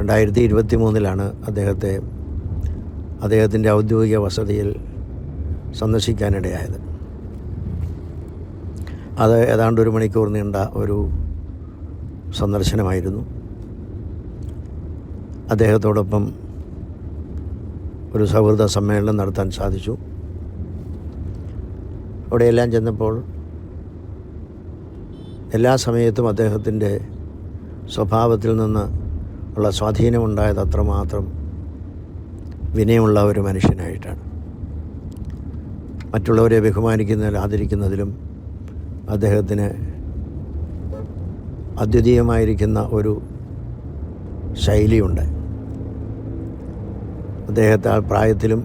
2023 അദ്ദേഹത്തിൻ്റെ ഔദ്യോഗിക വസതിയിൽ സന്ദർശിക്കാനിടയായത്. അത് ഏതാണ്ട് 1 മണിക്കൂർ നീണ്ട ഒരു സന്ദർശനമായിരുന്നു. അദ്ദേഹത്തോടൊപ്പം ഒരു സൗഹൃദ സമ്മേളനം നടത്താൻ സാധിച്ചു. അവിടെയെല്ലാം ചെന്നപ്പോൾ എല്ലാ സമയത്തും അദ്ദേഹത്തിൻ്റെ സ്വഭാവത്തിൽ നിന്ന് ഉള്ള സ്വാധീനമുണ്ടായത് അത്രമാത്രം വിനയമുള്ള ഒരു മനുഷ്യനായിട്ടാണ്. മറ്റുള്ളവരെ ബഹുമാനിക്കുന്നതിലും ആദരിക്കുന്നതിലും അദ്ദേഹത്തിന് അദ്വിതീയമായിരിക്കുന്ന ഒരു ശൈലിയുണ്ട്. അദ്ദേഹത്തെ പ്രായത്തിലും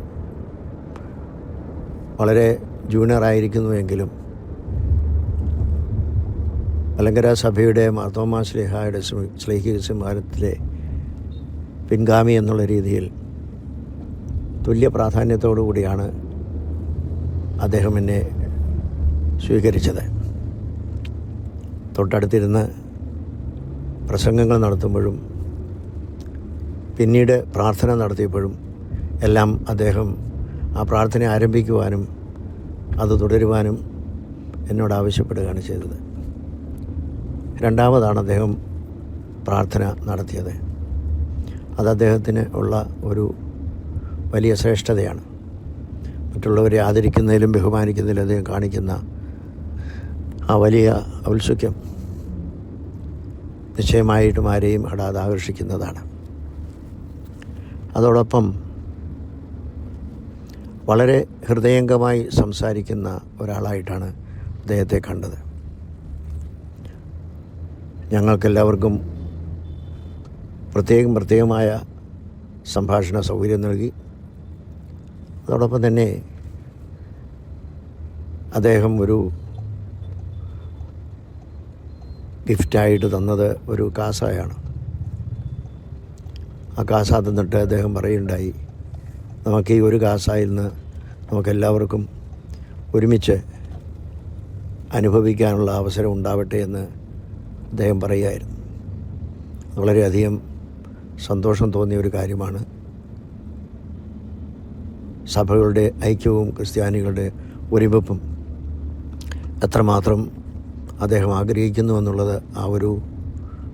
വളരെ ജൂനിയറായിരിക്കുന്നുവെങ്കിലും മലങ്കര സഭയുടെ മാർത്തോമാ ശ്ലീഹായുടെ ശ്ലൈഹിക സംഹാരത്തിലെ പിൻഗാമി എന്നുള്ള രീതിയിൽ തുല്യ പ്രാധാന്യത്തോടു കൂടിയാണ് അദ്ദേഹം എന്നെ സ്വീകരിച്ചത്. തൊട്ടടുത്തിരുന്ന് പ്രസംഗങ്ങൾ നടത്തുമ്പോഴും പിന്നീട് പ്രാർത്ഥന നടത്തിയപ്പോഴും എല്ലാം അദ്ദേഹം ആ പ്രാർത്ഥന ആരംഭിക്കുവാനും അത് തുടരുവാനും എന്നോട് ആവശ്യപ്പെടുകയാണ് ചെയ്തത്. രണ്ടാമതാണ് അദ്ദേഹം പ്രാർത്ഥന നടത്തിയത്. അത് അദ്ദേഹത്തിന് ഉള്ള ഒരു വലിയ ശ്രേഷ്ഠതയാണ്. മറ്റുള്ളവരെ ആദരിക്കുന്നതിലും ബഹുമാനിക്കുന്നതിലും അദ്ദേഹം കാണിക്കുന്ന ആ വലിയ ഔത്സുക്യം നിശ്ചയമായിട്ടും ആരെയും അടാതെ ആകർഷിക്കുന്നതാണ്. അതോടൊപ്പം വളരെ ഹൃദയംഗമായി സംസാരിക്കുന്ന ഒരാളായിട്ടാണ് അദ്ദേഹത്തെ കണ്ടത്. ഞങ്ങൾക്കെല്ലാവർക്കും പ്രത്യേകമായ സംഭാഷണ സൗകര്യം നൽകി. അതോടൊപ്പം തന്നെ അദ്ദേഹം ഒരു ഗിഫ്റ്റായിട്ട് തന്നത് ഒരു കാസയാണ്. ആ കാസ തന്നിട്ട് അദ്ദേഹം പറയുണ്ടായി, നമുക്ക് ഈ ഒരു കാസായിൽ നിന്ന് നമുക്കെല്ലാവർക്കും ഒരുമിച്ച് അനുഭവിക്കാനുള്ള അവസരം ഉണ്ടാവട്ടെ എന്ന് അദ്ദേഹം പറയുകയായിരുന്നു. വളരെയധികം സന്തോഷം തോന്നിയ ഒരു കാര്യമാണ്. സഭകളുടെ ഐക്യവും ക്രിസ്ത്യാനികളുടെ ഒരുമിപ്പും എത്രമാത്രം അദ്ദേഹം ആഗ്രഹിക്കുന്നു എന്നുള്ളത് ആ ഒരു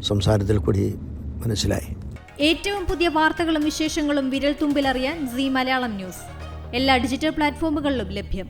സംസാരത്തിൽ കൂടി മനസ്സിലായി. ഏറ്റവും പുതിയ വാർത്തകളും വിശേഷങ്ങളും വിരൽ തുമ്പിലറിയാൻ സീ മലയാളം ന്യൂസ് എല്ലാ ഡിജിറ്റൽ പ്ലാറ്റ്ഫോമുകളിലും ലഭ്യം.